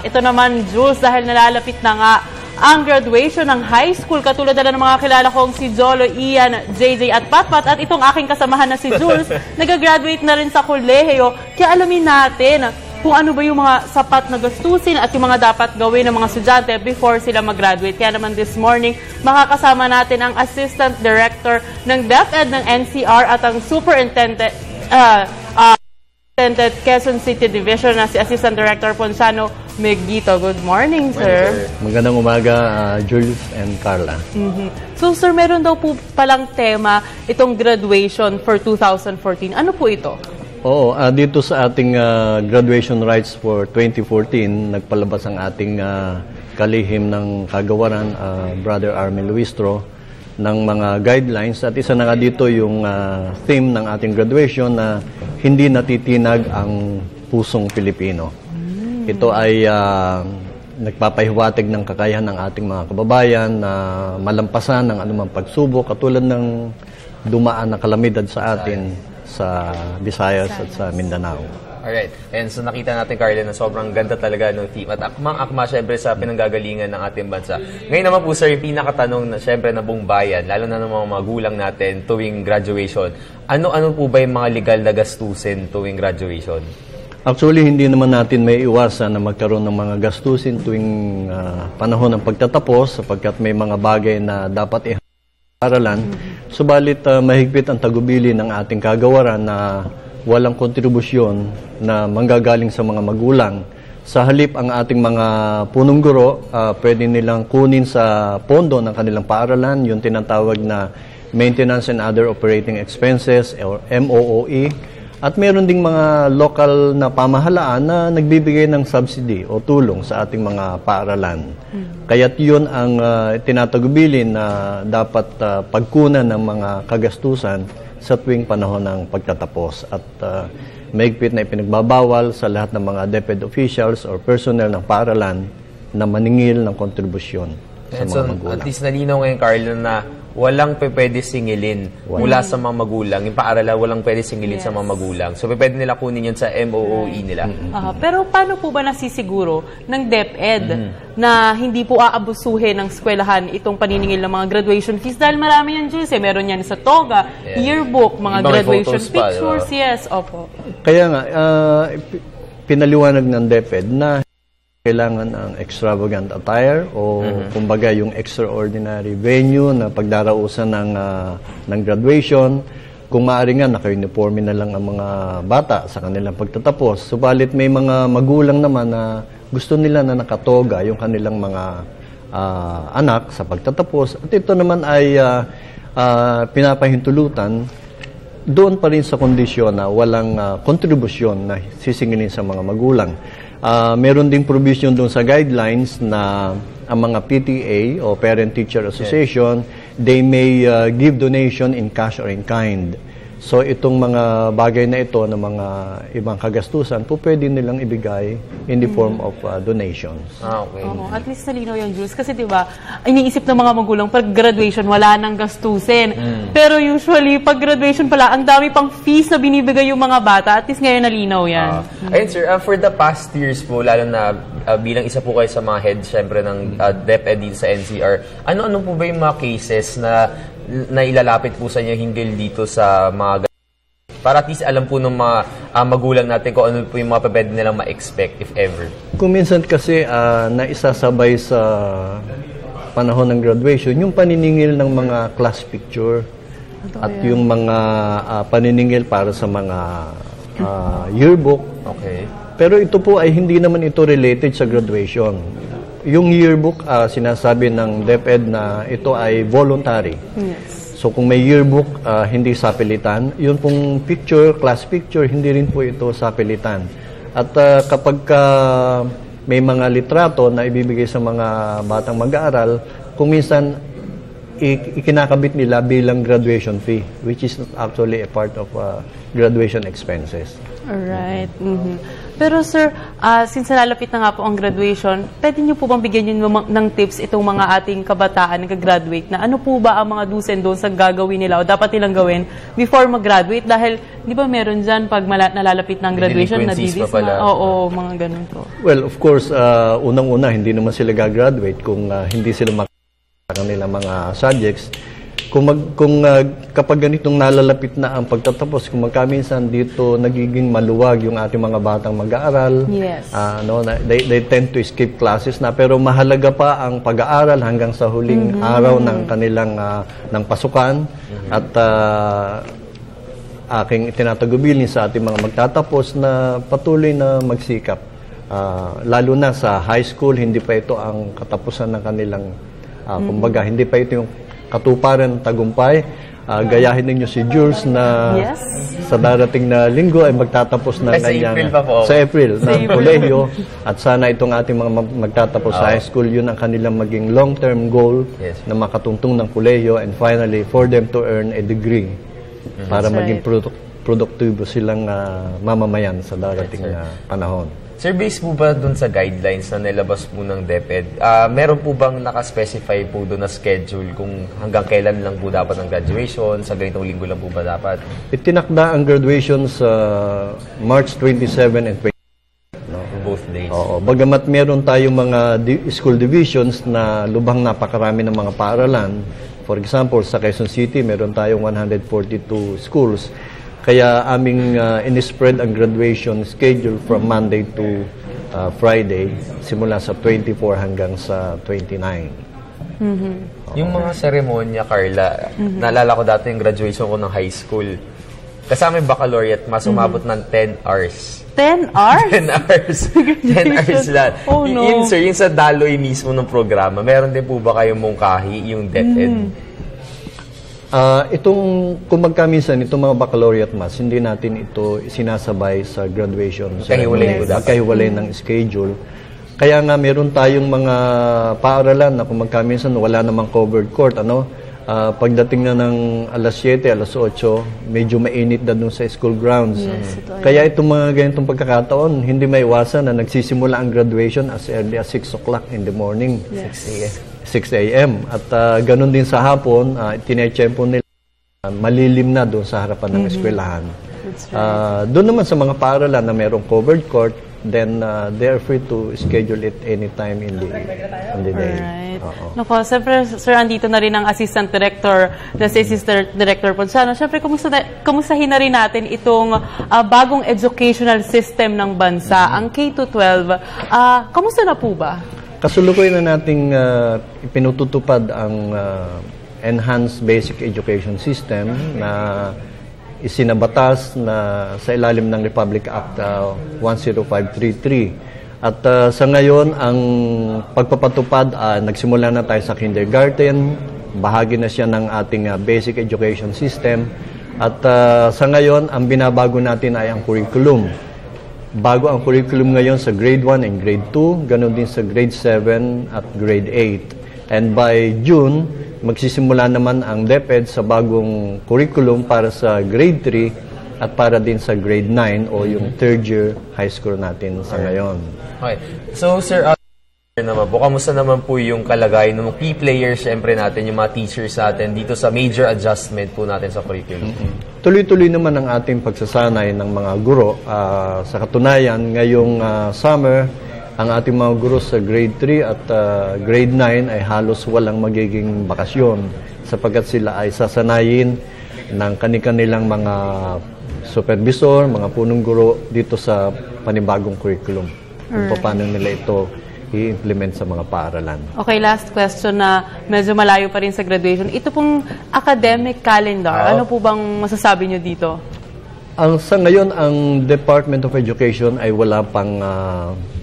ito naman, Jules, dahil nalalapit na nga ang graduation ng high school. Katulad na ng mga kilala kong si Jolo, Ian, JJ at Patpat. At itong aking kasamahan na si Jules, nag-graduate na rin sa kolehiyo. Kaya alamin natin kung ano ba yung mga sapat na gastusin at yung mga dapat gawin ng mga estudyante before sila mag-graduate. Kaya naman this morning, makakasama natin ang Assistant Director ng DepEd ng NCR at ang Superintendent Quezon City Division na si Assistant Director Ponciano Megito. Good morning, sir. Magandang umaga, Jules and Carla. So, sir, meron daw po palang tema itong graduation for 2014. Ano po ito? Oo, dito sa ating graduation rites for 2014, nagpalabas ang ating kalihim ng kagawaran, Brother Armel Luistro, ng mga guidelines. At isa na nga dito yung theme ng ating graduation na hindi natitinag ang pusong Pilipino. Ito ay nagpapahiwatig ng kakayahan ng ating mga kababayan na malampasan ng anumang pagsubok katulad ng dumaan na kalamidad sa atin sa Visayas at sa Mindanao. Alright. And so nakita natin, Carla, na sobrang ganda talaga ng team. At akmang-akma, syempre, sa pinanggagalingan ng ating bansa. Ngayon naman po, sir, yung pinakatanong na, syempre, na buong bayan, lalo na ng mga magulang natin tuwing graduation. Ano-ano po ba yung mga legal na gastusin tuwing graduation? Actually, hindi naman natin may iwasan na magkaroon ng mga gastusin tuwing panahon ng pagtatapos sapagkat may mga bagay na dapat aralan. Subalit mahigpit ang tagubili ng ating kagawaran na walang kontribusyon na manggagaling sa mga magulang. Sa halip ang ating mga punong guro, pwede nilang kunin sa pondo ng kanilang paaralan, yung tinatawag na Maintenance and Other Operating Expenses or MOOE. At meron ding mga local na pamahalaan na nagbibigay ng subsidy o tulong sa ating mga paaralan. Kaya't yun ang tinatagubilin na dapat pagkunan ng mga kagastusan sa tuwing panahon ng pagtatapos. At mahigpit na ipinagbabawal sa lahat ng mga DepEd officials or personnel ng paaralan na maningil ng kontribusyon sa mga magulang. At least nalinaw ngayon, Carlo, na walang pwede singilin mula sa mga magulang. Yung paaralan, walang pwede singilin sa mga magulang. So, pwede nila kunin yun sa MOOE nila. Pero paano po ba nasisiguro ng DepEd na hindi po aabusuhin ng eskwelahan itong paniningil ng mga graduation fees? Dahil marami yan, Jules. Meron yan sa TOGA, yearbook, mga graduation pictures. Yes, opo. Kaya nga, pinaliwanag ng DepEd na kailangan ang extravagant attire o kumbaga yung extraordinary venue na pagdarausan ng graduation. Kung maaari nga, naka-uniforme na lang ang mga bata sa kanilang pagtatapos. Subalit may mga magulang naman na gusto nila na nakatoga yung kanilang mga anak sa pagtatapos. At ito naman ay pinapahintulutan doon pa rin sa kondisyon na walang kontribusyon na sisingilin sa mga magulang. Meron ding provision doon sa guidelines na ang mga PTA o Parent Teacher Association, they may give donation in cash or in kind. So itong mga bagay na ito na mga ibang kagastusan po pwede nilang ibigay in the form of donations. Okay. At least nalinaw yan, Jules. Kasi diba, iniisip ng mga magulang pag graduation, wala nang gastusin. Pero usually, pag graduation pala, ang dami pang fees na binibigay yung mga bata. At least ngayon nalinaw yan. Ayun, sir, for the past years po, lalo na bilang isa po kayo sa mga head, syempre, ng DepEd dito sa NCR, ano-ano po ba yung mga cases na ilalapit po sa inyo hinggil dito sa mga para at least alam po ng mga magulang natin kung ano po yung mga pwede nilang ma-expect, if ever? Kung minsan kasi naisasabay sa panahon ng graduation, yung paniningil ng mga class picture at yung mga paniningil para sa mga yearbook. Okay. Pero ito po ay hindi naman ito related sa graduation. Yung yearbook, sinasabi ng DepEd na ito ay voluntary. Yes. So kung may yearbook, hindi sapilitan. Yun pong picture, class picture, hindi rin po ito sapilitan. At kapag may mga litrato na ibibigay sa mga batang mag-aaral, kung minsan ikinakabit nila bilang graduation fee, which is actually a part of graduation expenses. Alright. Pero sir, since nalalapit na nga po ang graduation, pwede niyo po bang bigyan niyo ng tips itong mga ating kabataan na graduate na ano po ba ang mga do's and don'ts sa gagawin nila o dapat nilang gawin before mag-graduate? Dahil, di ba meron dyan pag nalalapit ng graduation, Delinquencies pa pala. Oo, mga ganun po. Well, of course, unang-una, hindi naman sila gagraduate kung hindi sila sa kanilang mga subjects. Kapag ganitong nalalapit na ang pagtatapos, kung magkaminsan dito nagiging maluwag yung ating mga batang mag-aaral. Yes. They tend to skip classes na, pero mahalaga pa ang pag-aaral hanggang sa huling araw ng kanilang ng pasukan. At aking itinatagubilin sa ating mga magtatapos na patuloy na magsikap. Lalo na sa high school, hindi pa ito ang katapusan ng kanilang, kumbaga, hindi pa ito yung katuparan ng tagumpay. Gayahin ninyo si Jules na sa darating na linggo ay magtatapos ng kanyang... April pa po. Sa April, ng kolehiyo. At sana itong ating mga magtatapos sa high school, yun ang kanilang maging long-term goal na makatungtong ng kolehiyo, and finally, for them to earn a degree para maging produktibo silang mamamayan sa darating na panahon. Sir, based po ba dun sa guidelines na nilabas po ng DepEd, meron po bang nakaspecify po doon na schedule kung hanggang kailan lang po dapat ang graduation, sa ganitong linggo lang po ba dapat? Itinakda ang graduation sa March 27 and 20. Both days. Oo, bagamat meron tayong mga school divisions na lubhang napakarami ng mga paaralan. For example, sa Quezon City, meron tayong 142 schools. Kaya aming in-spread ang graduation schedule from Monday to Friday, simula sa 24 hanggang sa 29. Yung mga seremonya, Carla, naalala ko dati yung graduation ko ng high school. Kasama yung baccalaureate, mas umabot ng 10 hours. 10 hours? 10 hours. 10 hours lang. Oh, no. Yun, sir, yung sa daloy mismo ng programa, meron din po ba kayong mungkahi, yung DepEd? Kung magkaminsan, itong mga baccalaureate mass, hindi natin ito sinasabay sa graduation. Kahiwalay ng schedule. Kaya nga, meron tayong mga paaralan na kung magkaminsan, wala namang covered court. Pagdating na ng alas 7, alas 8, medyo mainit na dun sa school grounds. Kaya itong mga ganitong pagkakataon, hindi maiwasan na nagsisimula ang graduation as early as 6 o'clock in the morning. 6 a.m. At ganun din sa hapon, tinetsyempo nila malilim na doon sa harapan ng eskwelahan. Doon naman sa mga paaralan na mayroong covered court, then they are free to schedule it anytime in the day. Right. Nako, siyempre, sir, andito na rin ang Assistant Director na si Assistant Director Ponciano. Siyempre, kumustahin na rin natin itong bagong educational system ng bansa, ang K-12. Kamusta na po ba? Kasulukuyan na nating ipinututupad ang Enhanced Basic Education System na isinabatas na sa ilalim ng Republic Act 10533. At sa ngayon, ang pagpapatupad, nagsimula na tayo sa kindergarten, bahagi na siya ng ating basic education system. At sa ngayon, ang binabago natin ay ang curriculum. Bago ang curriculum ngayon sa grade 1 and grade 2, ganun din sa grade 7 at grade 8. And by June, magsisimula naman ang DepEd sa bagong curriculum para sa grade 3 at para din sa grade 9 o yung third year high school natin sa ngayon. Okay. So, sir, naman po, kamusta naman po yung kalagayan ng key players, syempre natin, yung mga teachers natin dito sa major adjustment po natin sa curriculum? Tuloy-tuloy naman ang ating pagsasanay ng mga guro. Sa katunayan, ngayong summer, ang ating mga guro sa grade 3 at grade 9 ay halos walang magiging bakasyon sapagkat sila ay sasanayin ng kanilang mga supervisor, mga punong guro dito sa panibagong curriculum. Kung paano nila ito i-implement sa mga paaralan. Okay, last question na medyo malayo pa rin sa graduation. Ito pong academic calendar, ano po bang masasabi nyo dito? Sa ngayon, ang Department of Education ay wala pang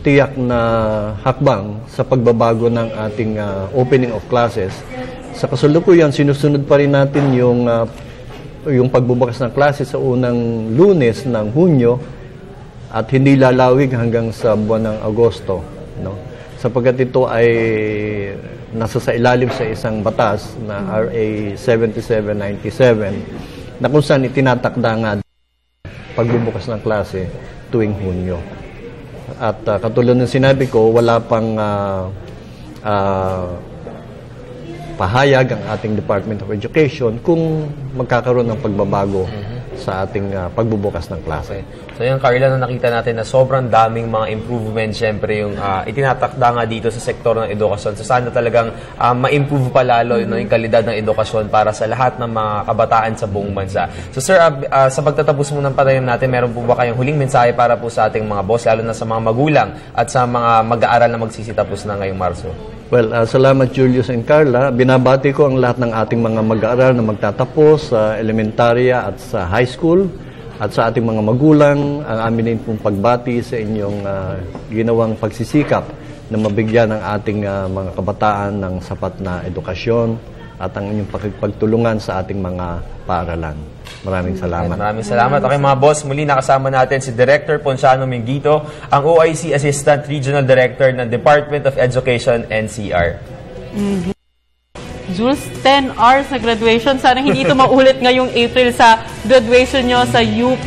tiyak na hakbang sa pagbabago ng ating opening of classes. Sa kasalukuyan, sinusunod pa rin natin yung pagbubukas ng klase sa unang Lunes ng Hunyo at hindi lalawig hanggang sa buwan ng Agosto. Sapagkat ito ay nasa sa ilalim sa isang batas na RA 7797 na kung saan itinatakda nga pagbubukas ng klase tuwing Hunyo. At katulad ng sinabi ko, wala pang pahayag ang ating Department of Education kung magkakaroon ng pagbabago sa ating pagbubukas ng klase. So yung Carla, na nakita natin na sobrang daming mga improvements, syempre yung itinatakda nga dito sa sektor ng edukasyon. So sana talagang ma-improve pa lalo yung kalidad ng edukasyon para sa lahat ng mga kabataan sa buong bansa. So sir, sa pagtatapos mo ng patayon natin, meron po ba kayong huling mensahe para po sa ating mga boss, lalo na sa mga magulang at sa mga mag-aaral na magsisitapos na ngayong Marso? Well, salamat Julius and Carla. Binabati ko ang lahat ng ating mga mag-aaral na magtatapos sa elementarya at sa high school. At sa ating mga magulang, ang amin din pong pagbati sa inyong ginawang pagsisikap na mabigyan ng ating mga kabataan ng sapat na edukasyon at ang inyong pagtulungan sa ating mga paaralan. Maraming salamat. Maraming salamat. Okay mga boss, muli nakasama natin si Director Ponciano Minguito, ang OIC Assistant Regional Director ng Department of Education, NCR. Jules, 10 hours na graduation. Sana hindi ito maulit ngayong April sa graduation nyo sa UP.